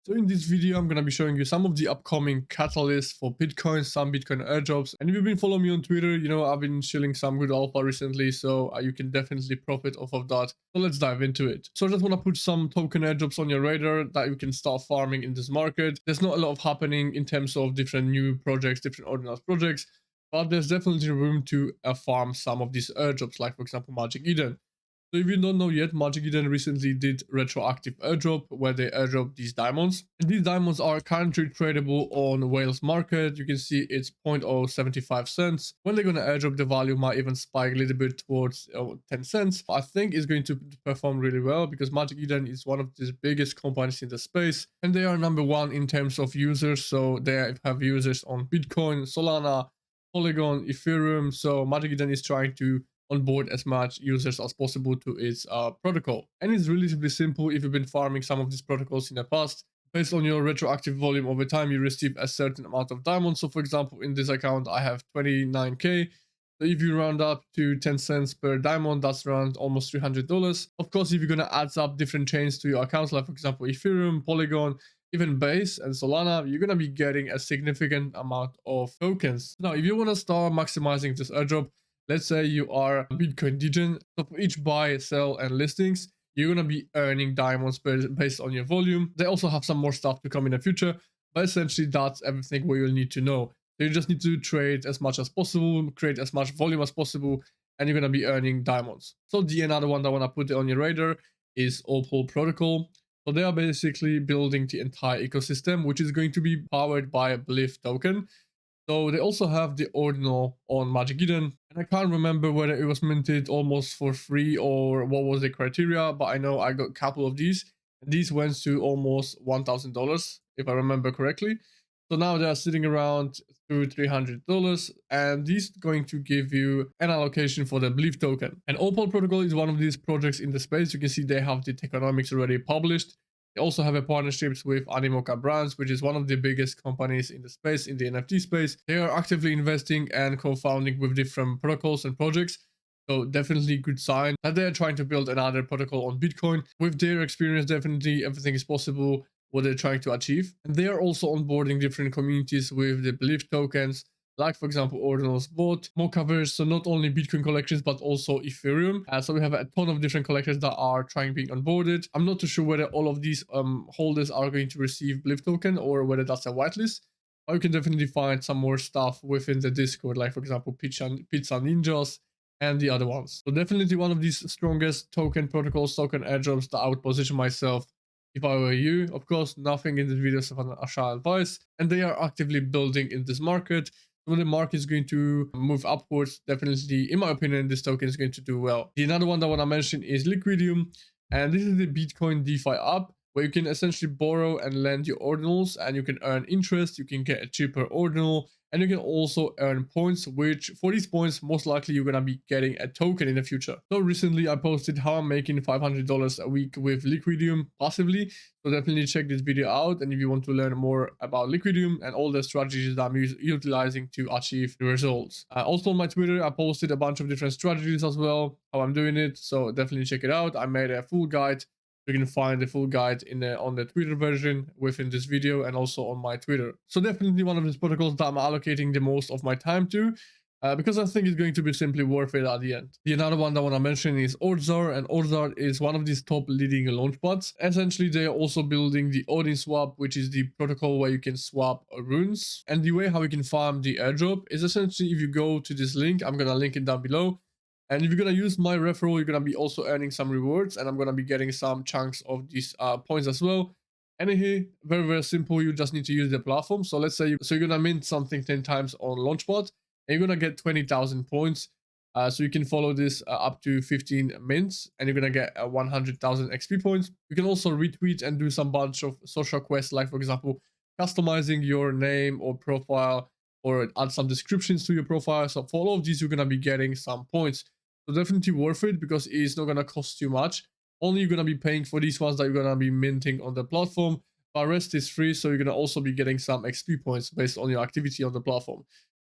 So in this video, I'm going to be showing you some of the upcoming catalysts for Bitcoin, some Bitcoin airdrops. And if you've been following me on Twitter, you know, I've been shilling some good alpha recently, so you can definitely profit off of that. So let's dive into it. So I just want to put some token airdrops on your radar that you can start farming in this market. There's not a lot of happening in terms of different new projects, different ordinals projects, but there's definitely room to farm some of these airdrops, like for example, Magic Eden. So if you don't know yet, Magic Eden recently did retroactive airdrop where they airdrop these diamonds. And these diamonds are currently tradable on Whales market. You can see it's 0.075 cents. When they're going to airdrop, the value might even spike a little bit towards 10 cents. I think it's going to perform really well because Magic Eden is one of the biggest companies in the space. And they are number one in terms of users. So they have users on Bitcoin, Solana, Polygon, Ethereum. So Magic Eden is trying to onboard as much users as possible to its protocol. And it's relatively simple if you've been farming some of these protocols in the past. Based on your retroactive volume over time, you receive a certain amount of diamonds. So for example, in this account, I have 29k. So if you round up to 10 cents per diamond, that's around almost $300. Of course, if you're going to add up different chains to your accounts, like for example, Ethereum, Polygon, even Base and Solana, you're going to be getting a significant amount of tokens. Now, if you want to start maximizing this airdrop, let's say you are a Bitcoin degen, so for each buy, sell, and listings, you're going to be earning diamonds based on your volume. They also have some more stuff to come in the future, but essentially that's everything what you'll need to know. So you just need to trade as much as possible, create as much volume as possible, and you're going to be earning diamonds. So the another one that I want to put on your radar is Opal Protocol. So they are basically building the entire ecosystem, which is going to be powered by a Blyth token. So they also have the ordinal on Magic Eden, and I can't remember whether it was minted almost for free or what was the criteria, but I know I got a couple of these. These went to almost $1,000 if I remember correctly. So now they are sitting around to $300, and this is going to give you an allocation for the Blyth token. And Opal Protocol is one of these projects in the space. You can see they have the tokenomics already published. They also have a partnerships with Animoca Brands, which is one of the biggest companies in the space, in the NFT space. They are actively investing and co-founding with different protocols and projects. So definitely good sign that they're trying to build another protocol on Bitcoin. With their experience, definitely everything is possible what they're trying to achieve. And they are also onboarding different communities with the Blyth tokens, like for example Ordinals bot, more covers, so not only Bitcoin collections but also Ethereum. So we have a ton of different collectors that are trying being onboarded. I'm not too sure whether all of these holders are going to receive Blyth token or whether that's a whitelist. Or you can definitely find some more stuff within the Discord, like for example Pizza Ninjas and the other ones. So definitely one of these strongest token protocols, token airdrops that I would position myself if I were you. Of course, nothing in this video is financial advice, and they are actively building in this market. When the market is going to move upwards, definitely, in my opinion, this token is going to do well. The another one that I want to mention is Liquidium, and this is the Bitcoin DeFi app where you can essentially borrow and lend your ordinals, and you can earn interest, you can get a cheaper ordinal, and you can also earn points, which for these points, most likely you're going to be getting a token in the future. So recently I posted how I'm making $500 a week with Liquidium passively. So definitely check this video out. And if you want to learn more about Liquidium and all the strategies that I'm utilizing to achieve the results. Also on my Twitter, I posted a bunch of different strategies as well, how I'm doing it. So definitely check it out. I made a full guide. You can find the full guide on the Twitter version within this video and also on my Twitter. So definitely one of these protocols that I'm allocating the most of my time to because I think it's going to be simply worth it at the end. The another one that I want to mention is Ordzaar, and Ordzaar is one of these top leading launchpads. Essentially, they are also building the Odin swap, which is the protocol where you can swap runes. And the way how you can farm the airdrop is essentially if you go to this link, I'm going to link it down below. And if you're going to use my referral, you're going to be also earning some rewards, and I'm going to be getting some chunks of these points as well. And here, very, very simple. You just need to use the platform. So let's say, you're going to mint something 10 times on Launchpad, and you're going to get 20,000 points. So you can follow this up to 15 mints, and you're going to get 100,000 XP points. You can also retweet and do some bunch of social quests, like for example, customizing your name or profile, or add some descriptions to your profile. So for all of these, you're going to be getting some points. So definitely worth it because it's not going to cost you much. Only you're going to be paying for these ones that you're going to be minting on the platform. But rest is free, so you're going to also be getting some XP points based on your activity on the platform.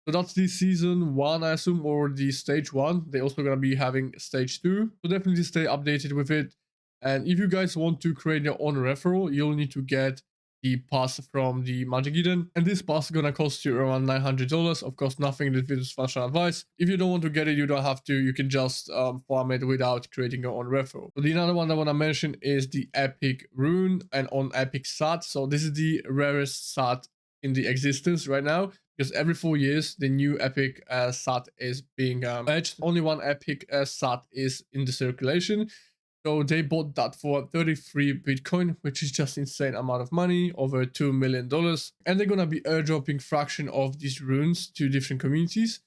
So that's the season 1, I assume, or the stage 1. They're also going to be having stage 2. So definitely stay updated with it. And if you guys want to create your own referral, you'll need to get the pass from the Magic Eden, and this pass is gonna cost you around $900. Of course, nothing in this video is financial advice. If you don't want to get it, you don't have to. You can just farm it without creating your own referral. So the another one I want to mention is the Epic Rune and on Epic SAT. So this is the rarest SAT in the existence right now, because every 4 years the new Epic SAT is being patched. Only one Epic SAT is in the circulation. So they bought that for 33 Bitcoin, which is just insane amount of money, over $2 million. And they're gonna be airdropping fraction of these runes to different communities.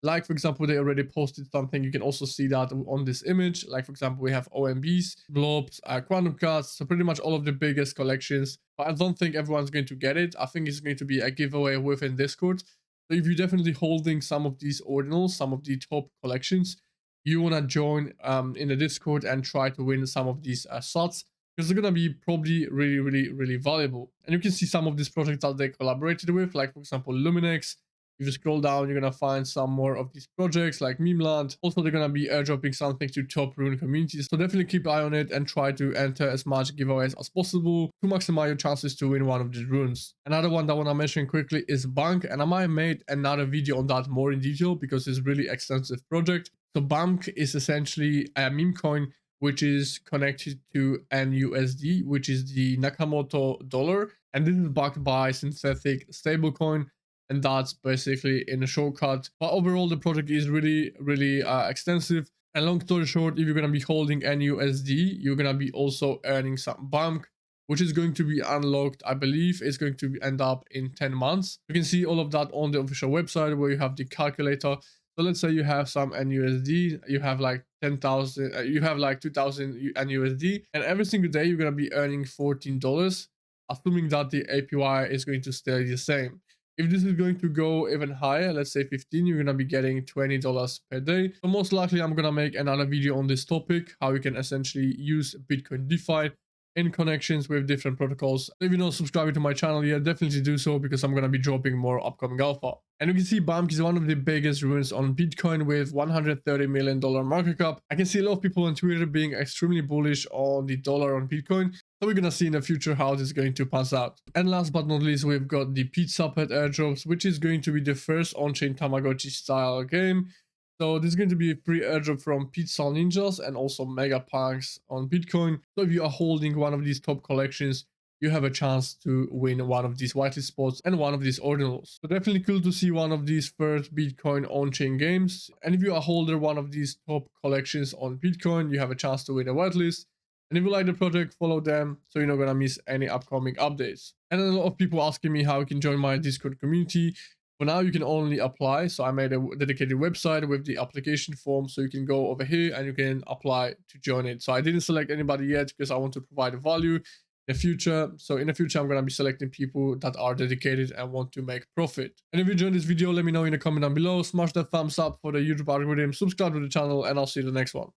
Like, for example, they already posted something. You can also see that on this image. Like, for example, we have OMBs, blobs, quantum cards. So pretty much all of the biggest collections. But I don't think everyone's going to get it. I think it's going to be a giveaway within Discord. So if you're definitely holding some of these ordinals, some of the top collections, you want to join in the Discord and try to win some of these slots, because they're going to be probably really valuable. And you can see some of these projects that they collaborated with, like, for example, Luminex. If you scroll down, you're going to find some more of these projects like Memeland. Also, they're going to be airdropping something to top Rune communities. So definitely keep an eye on it and try to enter as much giveaways as possible to maximize your chances to win one of these runes. Another one that I want to mention quickly is BAMK, and I might have made another video on that more in detail because it's a really extensive project. So BAMK is essentially a meme coin which is connected to NUSD, which is the Nakamoto dollar. And this is backed by synthetic stablecoin. And that's basically in a shortcut. But overall, the project is really extensive. And long story short, if you're going to be holding NUSD, you're going to be also earning some BAMK, which is going to be unlocked, I believe. It's going to end up in 10 months. You can see all of that on the official website where you have the calculator. So let's say you have some NUSD, you have like 10,000, you have like 2,000 NUSD, and every single day you're going to be earning $14, assuming that the APY is going to stay the same. If this is going to go even higher, let's say 15, you're going to be getting $20 per day. So most likely I'm going to make another video on this topic, how you can essentially use Bitcoin DeFi in connections with different protocols. If you're not subscribing to my channel yet, definitely do so, because I'm going to be dropping more upcoming alpha. And you can see BAMK is one of the biggest runes on Bitcoin with $130 million market cap. I can see a lot of people on Twitter being extremely bullish on the dollar on Bitcoin. So we're going to see in the future how this is going to pass out. And last but not least, we've got the Pizza Pet Airdrops, which is going to be the first on-chain Tamagotchi style game. So this is going to be a free airdrop from Pizza Ninjas and also Mega Punks on Bitcoin. So if you are holding one of these top collections, you have a chance to win one of these whitelist spots and one of these ordinals. So definitely cool to see one of these first Bitcoin on-chain games. And if you are a holder one of these top collections on Bitcoin, you have a chance to win a whitelist. And if you like the project, follow them so you're not going to miss any upcoming updates. And a lot of people asking me how you can join my Discord community. For now, you can only apply. So I made a dedicated website with the application form. So you can go over here and you can apply to join it. So I didn't select anybody yet because I want to provide value in the future. So in the future, I'm going to be selecting people that are dedicated and want to make profit. And if you enjoyed this video, let me know in the comment down below. Smash that thumbs up for the YouTube algorithm, subscribe to the channel, and I'll see you in the next one.